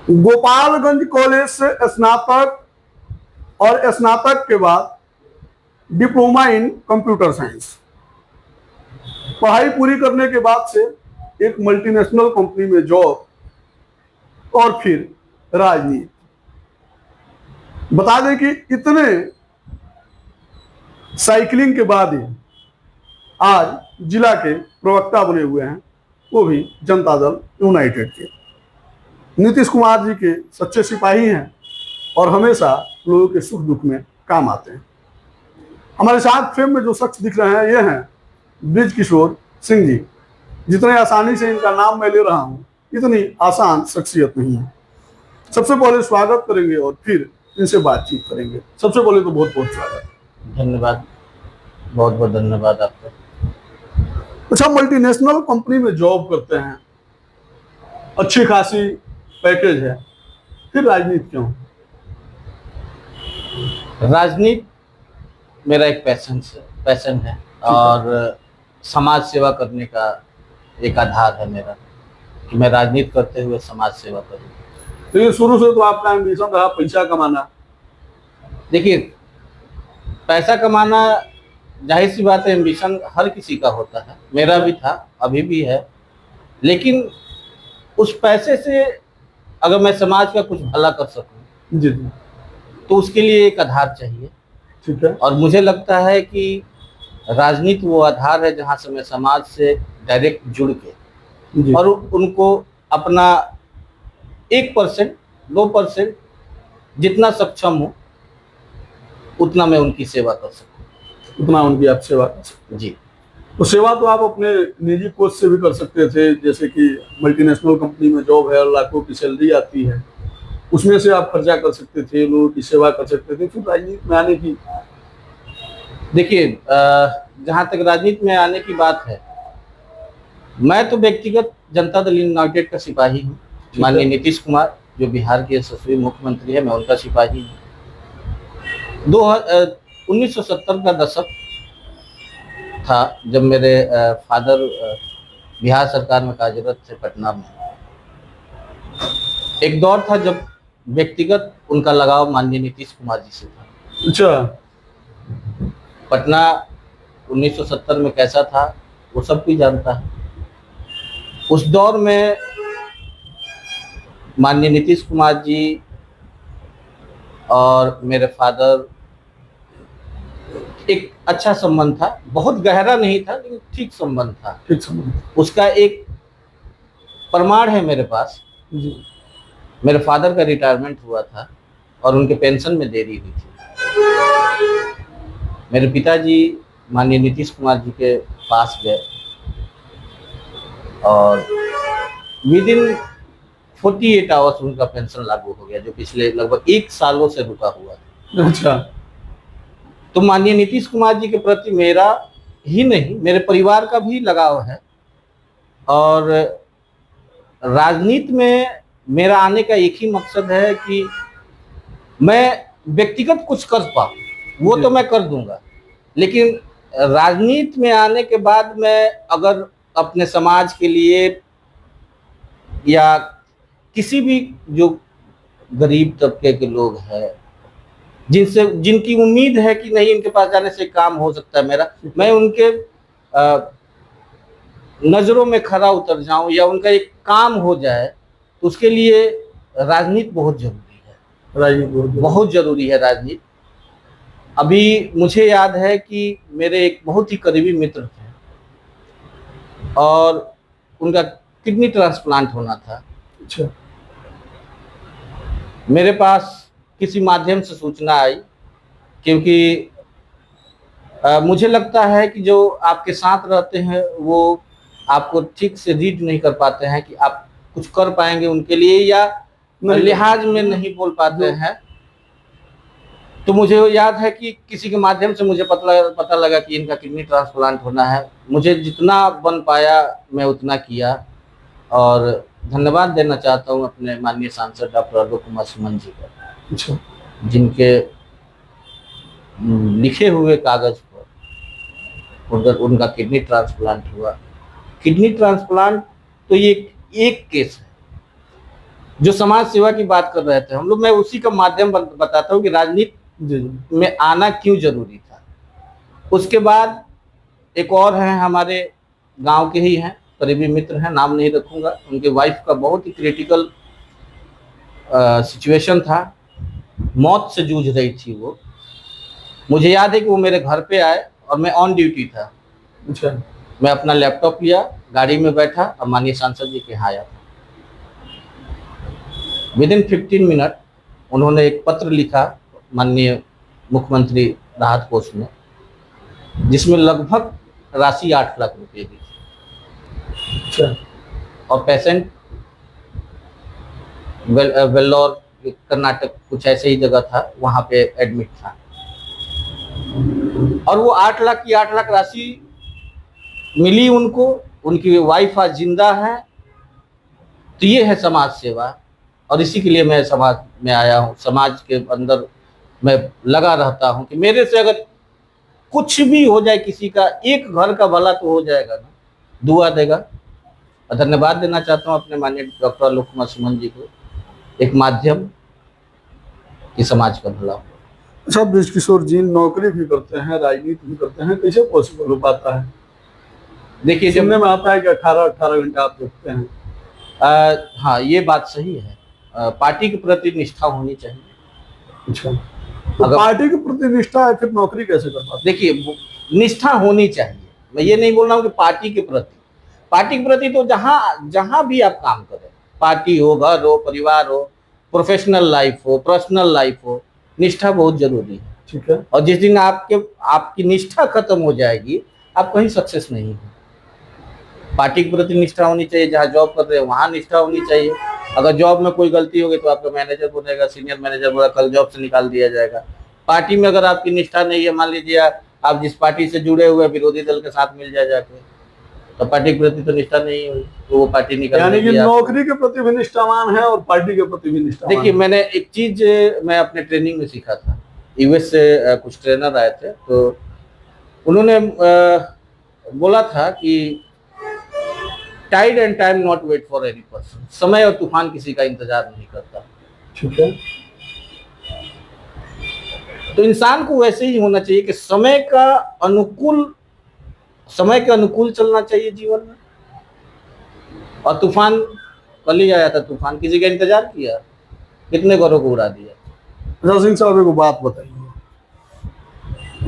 Gopalganj college से स्नातक और स्नातक के बाद डिप्लोमा इन कंप्यूटर साइंस। पढ़ाई पूरी करने के बाद से एक मल्टीनेशनल कंपनी में जॉब और फिर राजनीति। बता दें कि इतने साइकिलिंग के बाद ही आज जिला के प्रवक्ता बने हुए हैं, वो भी जनता दल यूनाइटेड के। नीतीश कुमार जी के सच्चे सिपाही हैं और हमेशा लोगों के सुख दुख में काम आते हैं। हमारे साथ फ्रेम में जो शख्स दिख रहे हैं, ये हैं ब्रिज किशोर सिंह जी। जितने आसानी से इनका नाम मैं ले रहा हूं, इतनी आसान शख्सियत नहीं है। सबसे पहले स्वागत करेंगे और फिर इनसे बातचीत करेंगे। सबसे पहले तो बहुत बहुत स्वागत। धन्यवाद, बहुत बहुत धन्यवाद आपका। अच्छा, मल्टीनेशनल कंपनी में जॉब करते हैं, अच्छी खासी पैकेज है, फिर राजनीति क्यों? राजनीति मेरा एक पैशन है और समाज सेवा करने का एक आधार है मेरा कि मैं राजनीति करते हुए समाज सेवा करूं। तो ये शुरू से तो आपका एम्बिशन रहा पैसा कमाना। देखिए, पैसा कमाना जाहिर सी बात है, एम्बिशन हर किसी का होता है, मेरा भी था, अभी भी है। लेकिन उस पैसे से अगर मैं समाज का कुछ भला कर सकूं जी, तो उसके लिए एक आधार चाहिए। ठीक है। और मुझे लगता है कि राजनीति वो आधार है जहां से मैं समाज से डायरेक्ट जुड़ के और उनको अपना 1% 2% जितना सक्षम हो उतना मैं उनकी सेवा कर सकूं, उतना उनकी आप सेवा कर सकते। जी। तो सेवा तो आप अपने निजी कोष से भी कर सकते थे, जैसे कि मल्टीनेशनल कंपनी में जॉब है, लाखों की सैलरी आती है, उसमें से आप खर्चा कर सकते थे, लोगों की सेवा कर सकते थे। फिर राजनीति में आने की, देखिए, जहां तक राजनीति में आने की बात है, मैं तो व्यक्तिगत जनता दल यूनाइटेड का सिपाही हूँ। माननीय नीतीश कुमार जो बिहार के यशस्वी मुख्यमंत्री है, मैं उनका सिपाही हूँ। 1970 का दशक था जब मेरे फादर बिहार सरकार में कार्यरत थे पटना में। एक दौर था जब व्यक्तिगत उनका लगाव माननीय नीतीश कुमार जी से था। अच्छा। पटना 1970 में कैसा था वो सब कोई जानता है। उस दौर में माननीय नीतीश कुमार जी और मेरे फादर, एक अच्छा संबंध था, बहुत गहरा नहीं था लेकिन ठीक संबंध था। ठीक संबंध। उसका एक प्रमाण है मेरे पास। मेरे फादर का रिटायरमेंट हुआ था और उनके पेंशन में देरी हुई थी। मेरे पिताजी माननीय नीतीश कुमार जी के पास गए और विद इन 48 आवर्स उनका पेंशन लागू हो गया, जो पिछले लगभग 1 सालों से रुका हुआ था। अच्छा। तो माननीय नीतीश कुमार जी के प्रति मेरा ही नहीं, मेरे परिवार का भी लगाव है और राजनीति में मेरा आने का एक ही मकसद है कि मैं व्यक्तिगत कुछ कर पाऊँ, वो तो मैं कर दूंगा, लेकिन राजनीति में आने के बाद मैं अगर अपने समाज के लिए या किसी भी जो गरीब तबके के लोग हैं, जिनकी उम्मीद है कि नहीं इनके पास जाने से काम हो सकता है मेरा, मैं उनके नजरों में खरा उतर जाऊं या उनका एक काम हो जाए, तो उसके लिए राजनीति बहुत जरूरी है। राजनीति बहुत जरूरी है राजनीति। अभी मुझे याद है कि मेरे एक बहुत ही करीबी मित्र थे और उनका किडनी ट्रांसप्लांट होना था। अच्छा। मेरे पास किसी माध्यम से सूचना आई, क्योंकि मुझे लगता है कि जो आपके साथ रहते हैं वो आपको ठीक से रीड नहीं कर पाते हैं कि आप कुछ कर पाएंगे उनके लिए, या लिहाज में नहीं बोल पाते हैं। तो मुझे याद है कि किसी के माध्यम से मुझे पता लगा कि इनका किडनी ट्रांसप्लांट होना है। मुझे जितना बन पाया मैं उतना किया और धन्यवाद देना चाहता हूं अपने माननीय सांसद डॉक्टर अरविंद कुमार सुमन जी का। अच्छा। जिनके लिखे हुए कागज पर उनका किडनी ट्रांसप्लांट हुआ। किडनी ट्रांसप्लांट तो ये एक केस है जो समाज सेवा की बात कर रहे थे हम लोग, मैं उसी का माध्यम बताता हूँ कि राजनीति जी जी। में आना क्यों जरूरी था। उसके बाद एक और हैं, हमारे गांव के ही हैं, करीबी मित्र हैं, नाम नहीं रखूंगा। उनके वाइफ का बहुत ही क्रिटिकल सिचुएशन था, मौत से जूझ रही थी वो। मुझे याद है कि वो मेरे घर पे आए और मैं ऑन ड्यूटी था। अच्छा। मैं अपना लैपटॉप लिया, गाड़ी में बैठा और माननीय सांसद जी के यहाँ आया था। विदिन 15 मिनट उन्होंने एक पत्र लिखा माननीय मुख्यमंत्री राहत कोष में, जिसमें लगभग राशि 8 लाख रुपए की थी। अच्छा। और पेशेंट वेल्लोर कर्नाटक कुछ ऐसे ही जगह था, वहां पे एडमिट था। और वो 8 लाख की 8 लाख राशि मिली उनको, उनकी वाइफ आज जिंदा है। तो ये है समाज सेवा, और इसी के लिए मैं समाज में आया हूँ। समाज के अंदर मैं लगा रहता हूँ कि मेरे से अगर कुछ भी हो जाए, किसी का एक घर का भला तो हो जाएगा ना, दुआ देगा। और धन्यवाद देना चाहता हूँ अपने माननीय डॉक्टर आलोक कुमार सुमन जी को, एक माध्यम कि समाज का भला हो। अच्छा, बृजकिशोर जी नौकरी भी करते हैं, राजनीति भी करते हैं, कैसे पॉसिबल हो पाता है? देखिए, सुनने में आता है कि 18 घंटे आप देखते हैं। हाँ, ये बात सही है। पार्टी के प्रति निष्ठा होनी चाहिए। अच्छा, तो पार्टी के प्रति निष्ठा है, फिर नौकरी कैसे कर पाते? देखिए, निष्ठा होनी चाहिए। मैं ये नहीं बोल रहा हूँ कि पार्टी के प्रति तो जहाँ जहाँ भी आप काम करें, पार्टी हो, घर हो, परिवार हो, प्रोफेशनल लाइफ हो, पर्सनल लाइफ हो, निष्ठा बहुत जरूरी है। ठीक है। और जिस दिन आपकी निष्ठा खत्म हो जाएगी, आप कहीं सक्सेस नहीं हो। पार्टी के प्रति निष्ठा होनी चाहिए, जहाँ जॉब कर रहे हैं वहाँ निष्ठा होनी चाहिए। अगर जॉब में कोई गलती होगी तो आपका मैनेजर बोलेगा, सीनियर मैनेजर बोलेगा, कल जॉब से निकाल दिया जाएगा। पार्टी में अगर आपकी निष्ठा नहीं है, मान लीजिए आप जिस पार्टी से जुड़े हुए विरोधी दल के साथ मिल जाए जाके, तो पार्टी के प्रति तो निष्ठा नहीं हुई, तो वो पार्टी निकल। यानी कि नौकरी के प्रति भी निष्ठावान है और पार्टी के प्रति भी निष्ठावान। देखिए, मैंने एक चीज मैं अपने ट्रेनिंग में सीखा था। यूएस से कुछ ट्रेनर आए थे, तो उन्होंने बोला था कि tide and time not wait for any person. समय और तूफान किसी का इंतजार नहीं करता। ठीक है। तो इंसान को वैसे ही होना चाहिए कि समय के अनुकूल चलना चाहिए जीवन में। और तूफान कल ही आया था, तूफान किसी का इंतजार किया, कितने घरों को उड़ा दिया। सिंह साहब, एक बात बताइए,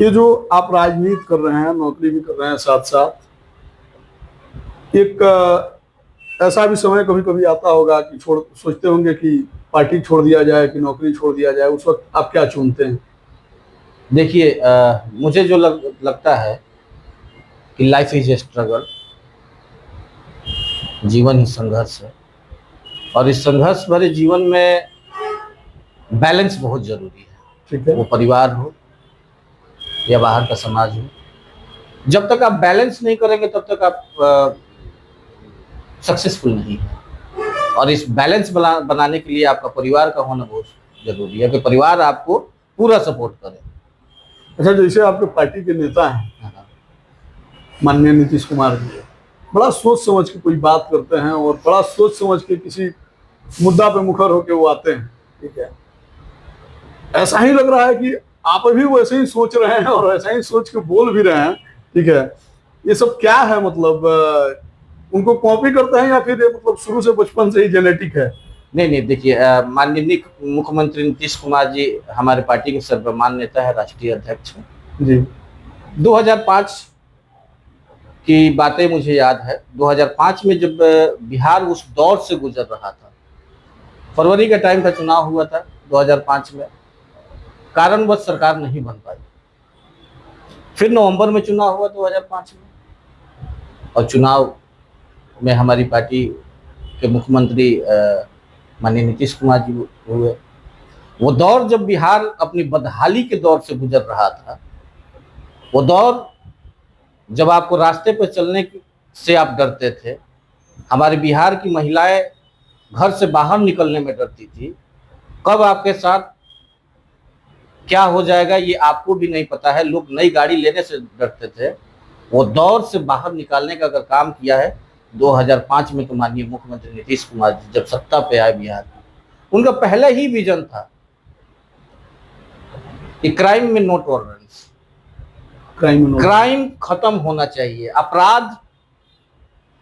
ये जो आप राजनीति कर रहे हैं, नौकरी भी कर रहे हैं साथ साथ, एक ऐसा भी समय कभी कभी आता होगा कि सोचते होंगे कि पार्टी छोड़ दिया जाए कि नौकरी छोड़ दिया जाए, उस वक्त आप क्या चुनते हैं? देखिए, मुझे जो लगता है कि लाइफ इज ए स्ट्रगल, जीवन ही संघर्ष है। और इस संघर्ष भरे जीवन में बैलेंस बहुत जरूरी है। ठीक है। वो परिवार हो या बाहर का समाज हो, जब तक आप बैलेंस नहीं करेंगे तब तक आप सक्सेसफुल नहीं है। और इस बैलेंस बनाने के लिए आपका परिवार का होना बहुत जरूरी है कि परिवार आपको पूरा सपोर्ट करे। अच्छा, जैसे आपके पार्टी के नेता हैं माननीय नीतीश कुमार जी, बड़ा सोच समझ के कोई बात करते हैं और बड़ा सोच समझ के किसी मुद्दा पे मुखर होके वो आते हैं। ठीक है। ऐसा ही लग रहा है कि आप अभी वैसे ही सोच रहे हैं और ऐसा ही सोच के बोल भी रहे हैं। ठीक है। ये सब क्या है? मतलब उनको कॉपी करते हैं या फिर ये मतलब शुरू से बचपन से ही जेनेटिक है? नहीं, देखिए, माननीय मुख्यमंत्री नीतीश कुमार जी हमारे पार्टी के सर्वमान्य नेता है, राष्ट्रीय अध्यक्ष हैं जी। 2005 की बातें मुझे याद है। 2005 में जब बिहार उस दौर से गुजर रहा था, फरवरी का टाइम था, चुनाव हुआ था 2005 में, कारणवश सरकार नहीं बन पाई। फिर नवंबर में चुनाव हुआ 2005 में, और चुनाव में हमारी पार्टी के मुख्यमंत्री माननीय नीतीश कुमार जी हुए। वो दौर जब बिहार अपनी बदहाली के दौर से गुजर रहा था, वो दौर जब आपको रास्ते पर चलने से आप डरते थे, हमारे बिहार की महिलाएं घर से बाहर निकलने में डरती थी, कब आपके साथ क्या हो जाएगा ये आपको भी नहीं पता है, लोग नई गाड़ी लेने से डरते थे। वो दौर से बाहर निकालने का अगर काम किया है 2005 में, तो माननीय मुख्यमंत्री नीतीश कुमार जी जब सत्ता पे आए बिहार में, उनका पहला ही विजन था कि क्राइम में नो टॉलरेंस, क्राइम खत्म होना चाहिए, अपराध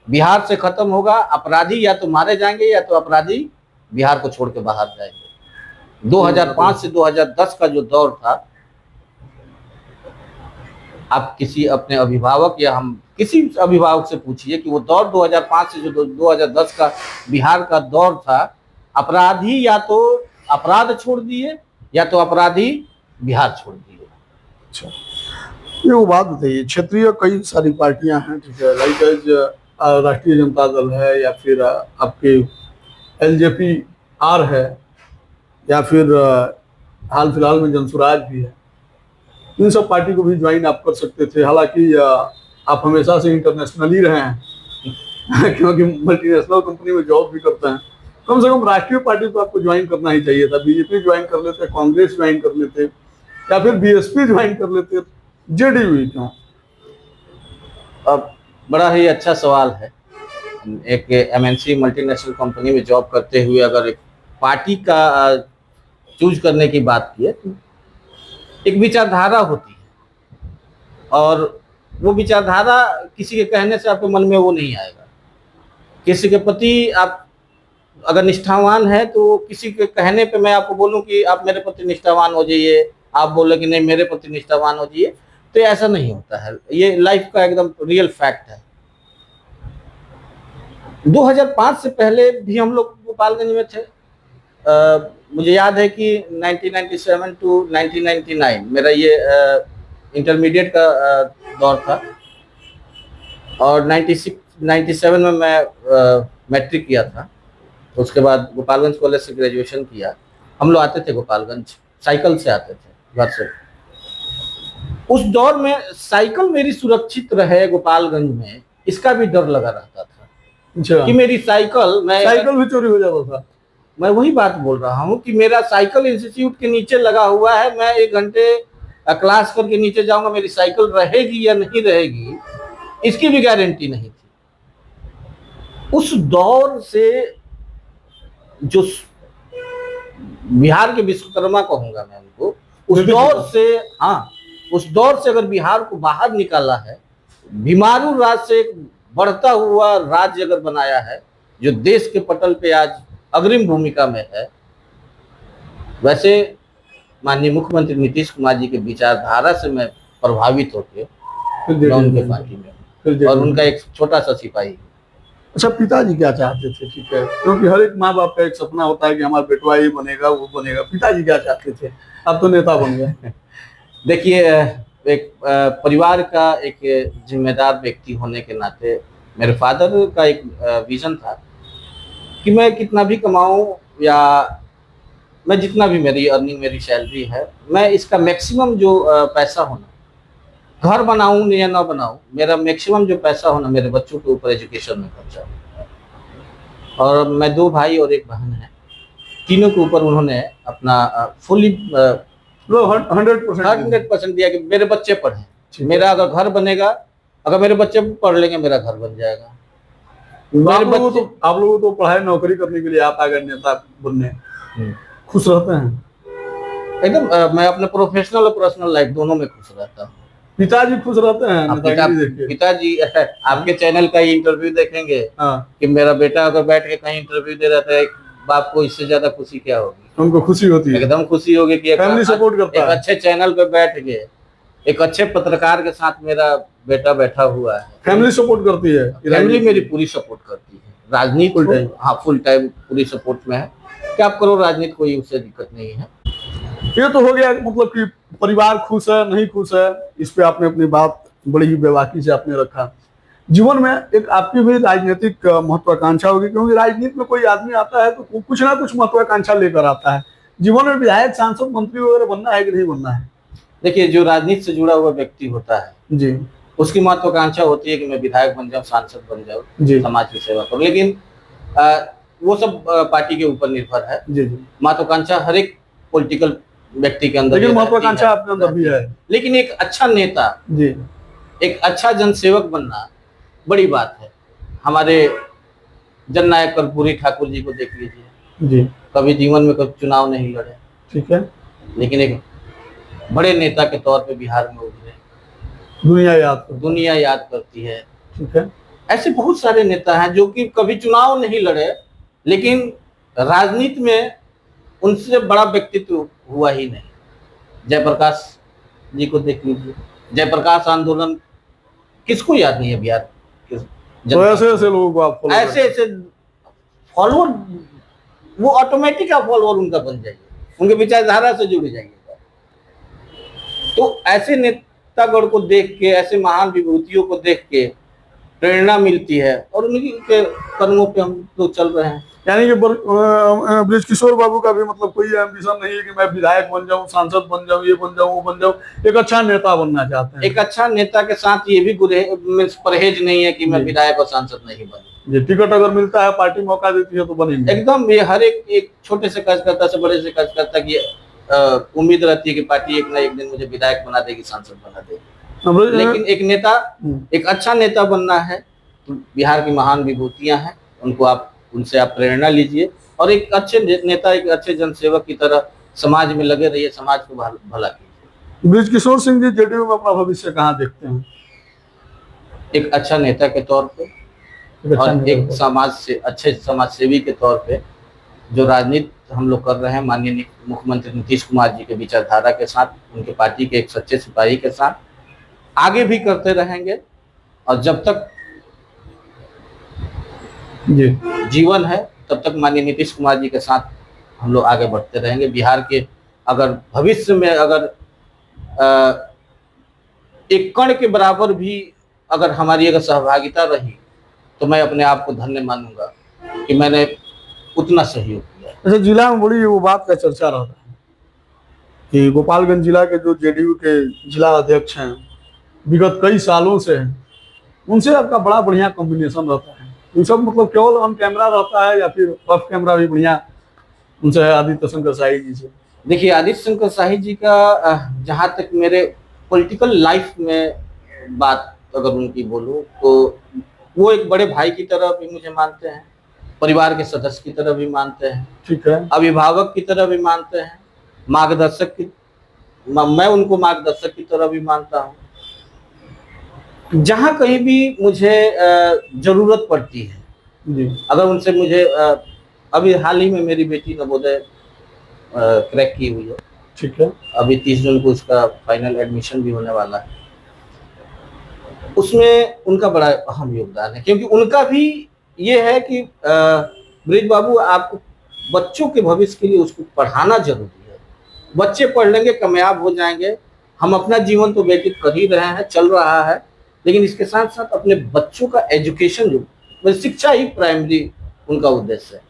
बिहार से खत्म होगा, अपराधी या तो मारे जाएंगे या तो अपराधी बिहार को छोड़ के बाहर जाएंगे। 2005 से 2010 का जो दौर था, आप किसी अपने अभिभावक या हम किसी अभिभावक से पूछिए कि वो दौर 2005 से जो 2010 का बिहार का दौर था, अपराधी या तो अपराध छोड़ दिए या तो अपराधी बिहार छोड़ दिए। अच्छा, ये वो बात बताइए, क्षेत्रीय कई सारी पार्टियां हैं, ठीक है, लाइक एज राष्ट्रीय जनता दल है, या फिर आपके एलजेपी आर है, या फिर हाल फिलहाल में जनसुराज भी है। इन सब पार्टी को भी ज्वाइन आप कर सकते थे, हालांकि आप हमेशा से इंटरनेशनल ही रहे हैं क्योंकि मल्टीनेशनल कंपनी में जॉब भी करते हैं। कम से कम राष्ट्रीय पार्टी तो आपको ज्वाइन करना ही चाहिए था। बीजेपी ज्वाइन कर लेते, कांग्रेस ज्वाइन कर लेते, या फिर बीएसपी ज्वाइन कर लेते, जेडीयू क्यों? अब बड़ा ही अच्छा सवाल है। एक एमएनसी मल्टीनेशनल कंपनी में जॉब करते हुए अगर एक पार्टी का चूज करने की बात की है तो एक विचारधारा होती है, और वो विचारधारा किसी के कहने से आपके मन में वो नहीं आएगा। किसी के प्रति आप अगर निष्ठावान है तो किसी के कहने पे मैं आपको बोलूं कि आप मेरे प्रति निष्ठावान हो जाइए, आप बोले कि नहीं मेरे प्रति निष्ठावान हो जाइए, तो ऐसा नहीं होता है। ये लाइफ का एकदम रियल फैक्ट है। 2005 से पहले भी हम लोग गोपालगंज में थे। मुझे याद है कि 1997 टू 1999 मेरा ये इंटरमीडिएट का दौर था, और 97 में मैं मैट्रिक किया था। तो उसके बाद गोपालगंज कॉलेज से ग्रेजुएशन किया। हम लोग आते थे गोपालगंज, साइकिल से आते थे घर से। उस दौर में साइकिल मेरी सुरक्षित रहे गोपालगंज में, इसका भी डर लगा रहता था। अच्छा, कि मेरी साइकिल भी चोरी हो जाता था। मैं वही बात बोल रहा हूँ कि मेरा साइकिल इंस्टीट्यूट के नीचे लगा हुआ है, मैं 1 घंटे क्लास करके नीचे जाऊंगा, मेरी साइकिल रहेगी या नहीं रहेगी इसकी भी गारंटी नहीं थी। उस दौर से जो बिहार के विश्वकर्मा कहूंगा मैं उनको, उस दौर से अगर बिहार को बाहर निकाला है, बीमारू राज्य से बढ़ता हुआ राज्य अगर बनाया है जो देश के पटल पे आज अग्रिम भूमिका में है, वैसे माननीय मुख्यमंत्री नीतीश कुमार जी के विचारधारा से मैं प्रभावित होकर उनके पार्टी में, और उनका एक छोटा सा सिपाही। अच्छा, पिताजी क्या चाहते थे? ठीक है, क्योंकि हर एक माँ बाप का एक सपना होता है कि हमारा बेटवा ये बनेगा वो बनेगा। पिताजी क्या चाहते थे? आप तो नेता बन गए। देखिए, एक परिवार का एक जिम्मेदार व्यक्ति होने के नाते मेरे फादर का एक विजन था कि मैं कितना भी कमाऊं या मैं जितना भी मेरी अर्निंग, मेरी सैलरी है, मैं इसका मैक्सिमम जो पैसा होना, घर बनाऊं या ना बनाऊं, मेरा मैक्सिमम जो पैसा होना मेरे बच्चों के ऊपर एजुकेशन में खर्चा हो। और मैं 2 भाई और 1 बहन है, तीनों के ऊपर उन्होंने अपना फुली 100% दिया कि मेरे बच्चे पढ़ें। मेरा अगर घर बनेगा, अगर मेरे बच्चे पढ़ लेंगे मेरा घर बन जाएगा। आप लोगों तो पढ़ाई नौकरी करने के लिए आप आ गए नेता बनने, खुश रहते हैं एकदम। मैं अपने प्रोफेशनल और पर्सनल लाइफ दोनों में खुश रहता हूँ। पिताजी खुश रहते हैं? पिताजी आपके चैनल का इंटरव्यू देखेंगे कि मेरा बेटा अगर बैठ के कहीं इंटरव्यू दे रहा है, बाप को इससे ज्यादा खुशी क्या होगी? उनको खुशी होती है, एकदम खुशी होगी कि फैमिली सपोर्ट करता है। एक अच्छे चैनल पे बैठ गए, एक अच्छे पत्रकार के साथ मेरा बेटा बैठा हुआ है। फैमिली सपोर्ट करती है? फैमिली मेरी पूरी सपोर्ट करती है। राजनीति फुल टाइम पूरी सपोर्ट में है कि आप करो राजनीति, कोई उससे दिक्कत नहीं है। ये तो हो गया, मतलब कि परिवार खुश है नहीं खुश है, इस पे आपने अपनी बात बड़ी ही बेबाकी से आपने रखा। जीवन में एक आपकी भी राजनीतिक महत्वाकांक्षा होगी, क्योंकि राजनीति में कोई आदमी आता है तो कुछ ना कुछ महत्वाकांक्षा लेकर आता है। जीवन में विधायक, सांसद, मंत्री वगैरह बनना है कि नहीं बनना है? देखिए, जो राजनीति से जुड़ा हुआ व्यक्ति होता है जी, उसकी महत्वाकांक्षा होती है कि मैं विधायक बन जाऊं, सांसद बन जाऊं, समाज की सेवा करूं। लेकिन वो सब पार्टी के ऊपर निर्भर है। जी, महत्वाकांक्षा हर एक पॉलिटिकल व्यक्ति के अंदर, लेकिन महत्वाकांक्षा अपने अंदर भी है। लेकिन एक अच्छा नेता जी, एक अच्छा जनसेवक बनना बड़ी बात है। हमारे जननायक कर्पूरी ठाकुर जी को देख लीजिए जी, कभी जीवन में कभी चुनाव नहीं लड़े, ठीक है, लेकिन एक बड़े नेता के तौर पे बिहार में उभरे, दुनिया याद करती है। ठीक है, ऐसे बहुत सारे नेता हैं जो कि कभी चुनाव नहीं लड़े, लेकिन राजनीति में उनसे बड़ा व्यक्तित्व हुआ ही नहीं। जयप्रकाश जी को देख लीजिए, जयप्रकाश आंदोलन किसको याद नहीं है बिहार के? तो ऐसे ऐसे लोगों को आप follow ऐसे ऐसे फॉलोअर, वो ऑटोमेटिक आप फॉलोअर उनका बन जाइए, उनके विचारधारा से जुड़ जाइएगा। तो ऐसे नेतागण को देख के, ऐसे महान विभूतियों को देख के प्रेरणा मिलती है और उन्हीं के कदमों पे हम लोग चल रहे हैं। यानी कि बृजकिशोर बाबू का भी मतलब कोई एम्बिशन नहीं है कि मैं विधायक बन जाऊं, सांसद बन जाऊं, ये बन जाऊं, वो बन जाऊं, एक अच्छा नेता बनना चाहते हैं। एक अच्छा नेता के साथ ये भी परहेज नहीं है कि मैं विधायक और सांसद नहीं बनूं। ये टिकट अगर मिलता है, पार्टी मौका देती है तो बनेंगे एकदम। ये हर एक छोटे से कार्यकर्ता से बड़े से कार्यकर्ता की उम्मीद रहती है कि पार्टी एक ना एक दिन मुझे विधायक बना देगी, सांसद बना देगी। लेकिन एक नेता, एक अच्छा नेता बनना है तो बिहार की महान विभूतियां हैं, उनसे आप प्रेरणा लीजिए और एक अच्छे नेता, एक अच्छे जनसेवक की तरह समाज में लगे रहिए, समाज को भला कीजिए। बृजकिशोर सिंह जी जेडीयू में अपना भविष्य कहाँ देखते हैं? एक अच्छा नेता के तौर पे और एक समाज से अच्छे समाज सेवी के तौर पे, जो राजनीति हम लोग कर रहे हैं माननीय मुख्यमंत्री नीतीश कुमार जी के विचारधारा के साथ, उनके पार्टी के एक सच्चे सिपाही के साथ आगे भी करते रहेंगे। और जब तक जीवन है तब तक माननीय नीतीश कुमार जी के साथ हम लोग आगे बढ़ते रहेंगे। बिहार के अगर भविष्य में अगर एक कण के बराबर भी अगर हमारी अगर सहभागिता रही तो मैं अपने आप को धन्य मानूंगा कि मैंने उतना सहयोग किया। अच्छा, जिला में बड़ी वो बात का चर्चा रहता है कि गोपालगंज जिला के जो जेडीयू के जिला अध्यक्ष हैं, विगत कई सालों से हैं, उनसे आपका बड़ा बढ़िया कॉम्बिनेशन रहता है। ये सब मतलब केवल ऑन कैमरा रहता है या फिर ऑफ कैमरा भी बढ़िया उनसे है? आदित्य शंकर शाही जी से देखिए, आदित्य शंकर शाही जी का जहाँ तक मेरे पॉलिटिकल लाइफ में बात अगर उनकी बोलूँ तो वो एक बड़े भाई की तरह भी मुझे मानते हैं, परिवार के सदस्य की तरह भी मानते हैं, ठीक है, अभिभावक की तरह भी मानते हैं, मार्गदर्शक की, मैं उनको मार्गदर्शक की तरह भी मानता हूँ। जहाँ कहीं भी मुझे जरूरत पड़ती है जी, अगर उनसे मुझे अभी हाल ही में मेरी बेटी नवोदय क्रैक की हुई है, ठीक है, अभी 30 जून को उसका फाइनल एडमिशन भी होने वाला है। उसमें उनका बड़ा अहम योगदान है, क्योंकि उनका भी ये है कि ब्रिज बाबू, आपको बच्चों के भविष्य के लिए उसको पढ़ाना जरूरी है। बच्चे पढ़ लेंगे, कामयाब हो जाएंगे। हम अपना जीवन तो व्यतीत कर ही रहे हैं, चल रहा है, लेकिन इसके साथ साथ अपने बच्चों का एजुकेशन, जो शिक्षा ही प्राइमरी उनका उद्देश्य है।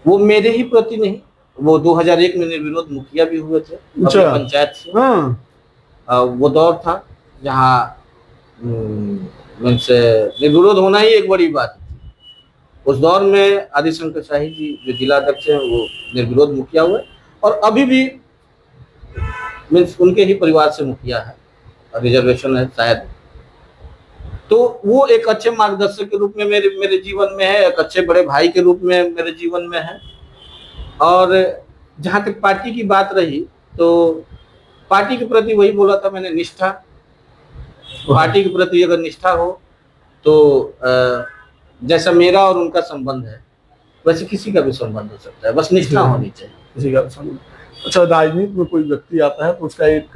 वो मेरे ही प्रति नहीं, वो 2001 में निर्विरोध मुखिया भी हुए थे अपनी पंचायत से। वो दौर था जहाँ उनसे निर्विरोध होना ही एक बड़ी बात थी। उस दौर में आदित्य शंकर शाही जी जो जिला अध्यक्ष हैं वो निर्विरोध मुखिया हुए और अभी भी मीन्स उनके ही परिवार से मुखिया है, रिजर्वेशन है शायद। तो वो एक अच्छे मार्गदर्शक के रूप में मेरे जीवन में है, एक अच्छे बड़े भाई के रूप में मेरे जीवन में है। और जहाँ तक पार्टी की बात रही तो पार्टी के प्रति वही बोला था मैंने, निष्ठा। पार्टी के प्रति अगर निष्ठा हो तो जैसा मेरा और उनका संबंध है वैसे किसी का भी संबंध हो सकता है, बस निष्ठा होनी चाहिए किसी का भी संबंध। अच्छा, राजनीति में कोई व्यक्ति आता है तो उसका एक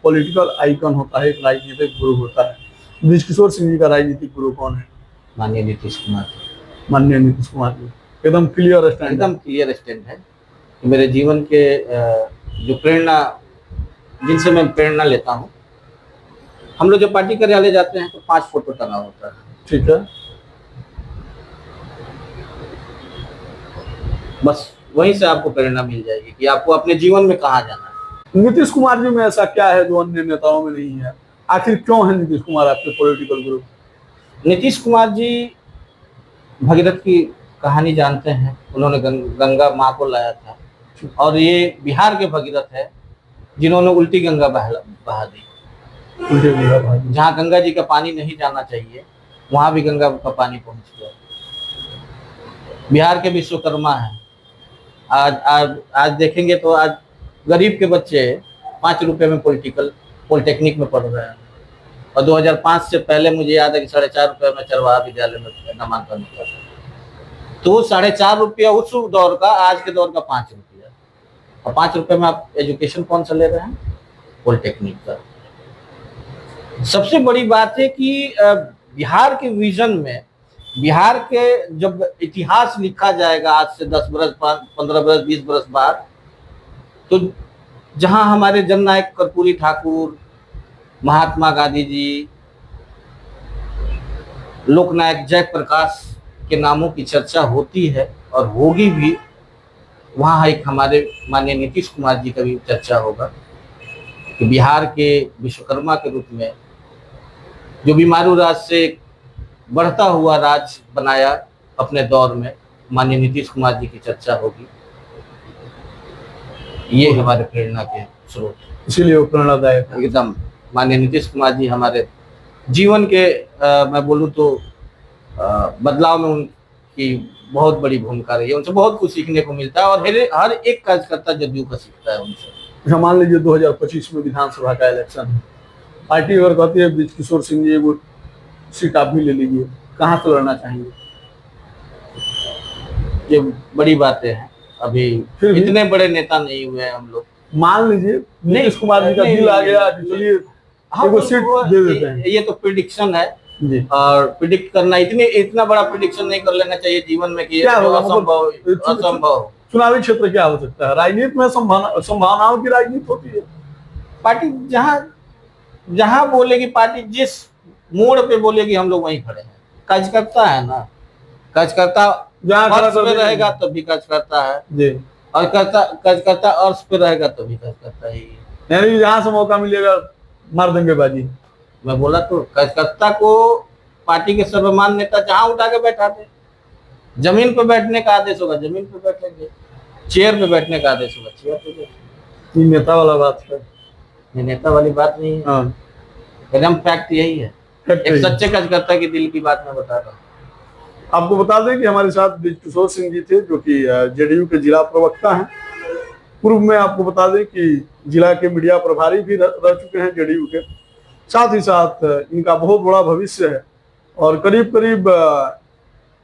पॉलिटिकल आइकन होता है, एक राजनीतिक गुरु होता है। बृजकिशोर सिंह जी का राजनीतिक गुरु कौन है? माननीय नीतीश कुमार। माननीय नीतीश कुमार जी एकदम क्लियर स्टैंड, एकदम क्लियर स्टैंड है। मेरे जीवन के जो प्रेरणा, जिनसे मैं प्रेरणा लेता हूँ, हम लोग जब पार्टी कार्यालय जाते हैं तो 5 फोटो टंगा होता है, ठीक है, बस वहीं से आपको प्रेरणा मिल जाएगी कि आपको अपने जीवन में कहाँ जाना है। नीतीश कुमार जी में ऐसा क्या है जो अन्य नेताओं में नहीं है? आखिर क्यों है नीतीश कुमार आपके पॉलिटिकल गुरु? नीतीश कुमार जी भगीरथ की कहानी जानते हैं, उन्होंने गंगा माँ को लाया था और ये बिहार के भगीरथ है जिन्होंने उल्टी गंगा बहा दी। जहाँ गंगा जी का पानी नहीं जाना चाहिए वहां भी गंगा का पानी पहुंच गया। बिहार के विश्वकर्मा है, आज देखेंगे तो आज गरीब के बच्चे 5 रुपए में पॉलिटेक्निक में पढ़ रहे हैं, और 2005 से पहले मुझे याद है कि 4.5 रुपए में चरवाहा विद्यालय में नामांकन होता था। तो 4.5 रुपया उस दौर का, आज के दौर का 5 रुपया, और 5 रुपए में आप एजुकेशन कौन सा ले रहे हैं? पॉलिटेक्निक का। सबसे बड़ी बात है कि बिहार के विजन में, बिहार के जब इतिहास लिखा जाएगा आज से 10 बरस, 15 बरस, 20 बरस बाद, तो जहां हमारे जननायक कर्पूरी ठाकुर, महात्मा गांधी जी, लोकनायक जयप्रकाश के नामों की चर्चा होती है और होगी भी, वहाँ एक हमारे माननीय नीतीश कुमार जी का भी चर्चा होगा कि बिहार के विश्वकर्मा के रूप में जो बीमारू राज से बढ़ता हुआ राज बनाया अपने दौर में, माननीय नीतीश कुमार जी की चर्चा होगी। ये हमारे प्रेरणा के स्रोत, इसीलिए वो प्रेरणादायक है। एकदम माननीय नीतीश कुमार जी हमारे जीवन के मैं बोलूँ तो बदलाव में उनकी बहुत बड़ी भूमिका रही है। उनसे बहुत कुछ सीखने को मिलता है, और हर एक कार्यकर्ता जदयू का सीखता है उनसे। अच्छा, मान लीजिए 2025 में विधानसभा का इलेक्शन है, पार्टी अगर कहती है ब्रिज किशोर सिंह जी वो सीट आप भी ले लीजिए, कहाँ से लड़ना चाहेंगे? ये बड़ी बातें हैं, अभी फिर भी इतने बड़े नेता नहीं हुए हैं हम लोग। मान लीजिए नीतीश कुमार जी का दिल आ गया, चलिए हम सीट दे देते हैं। ये तो प्रिडिक्शन है जी, और प्रिडिक्ट करना, इतना बड़ा प्रिडिक्शन नहीं कर लेना चाहिए जीवन में कि ये क्या तो होगा? असंभव। चुनावी क्षेत्र क्या हो सकता है? राजनीति में संभावनाओं की राजनीति होती है। पार्टी जहां बोलेगी, पार्टी जिस मोड़ पे बोलेगी, हम लोग वहीं खड़े हैं। कार्यकर्ता है ना, कार्यकर्ता जहाँ अर्श पे रहेगा तब भी कार्यकर्ता है जी, और कार्यकर्ता अर्श पे रहेगा तब भी कार्यकर्ता ही है। यानी जहाँ से मौका मिलेगा मार देंगे बाजी। मैं बोला तो, कार्यकर्ता को पार्टी के सर्वमान्य नेता जहां उठा के बैठा दे। जमीन पे बैठने का आदेश होगा जमीन पे बैठेंगे, चेयर पे बैठने का आदेश होगा चेयर पे बैठेंगे। ये नेता वाला बात है, ये नेता वाली बात नहीं है, हाँ, एकदम फैक्ट यही है। एक सच्चे कार्यकर्ता की दिल की बात मैं बता रहा हूँ। आपको बता दें कि हमारे साथ ब्रिज किशोर सिंह जी थे, जो कि जेडीयू के जिला प्रवक्ता हैं। पूर्व में आपको बता दें कि जिला के मीडिया प्रभारी भी रह चुके हैं जेडीयू के। साथ ही साथ इनका बहुत बड़ा भविष्य है, और करीब करीब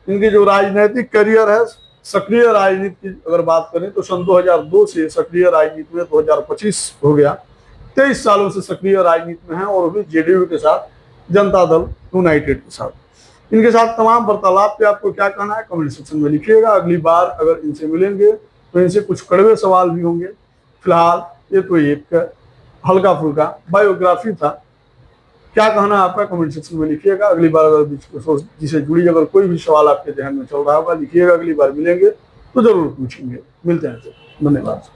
इनकी जो राजनीतिक करियर है, सक्रिय राजनीति की अगर बात करें तो सन 2002 से सक्रिय राजनीति में 2025 हो गया। 23 सालों से सक्रिय राजनीति में है, और भी जेडीयू के साथ, जनता दल यूनाइटेड के साथ। इनके साथ तमाम वार्तालाप पे आपको क्या कहना है कमेंट सेक्शन में लिखिएगा। अगली बार अगर इनसे मिलेंगे तो इनसे कुछ कड़वे सवाल भी होंगे। फिलहाल ये तो एक हल्का फुल्का बायोग्राफी था। क्या कहना है आपका कमेंट सेक्शन में लिखिएगा। अगली बार अगर ब्रिज किशोर जी से जुड़ी अगर कोई भी सवाल आपके ध्यान में चल रहा होगा, लिखिएगा। अगली बार मिलेंगे तो जरूर पूछेंगे। मिलते हैं, धन्यवाद।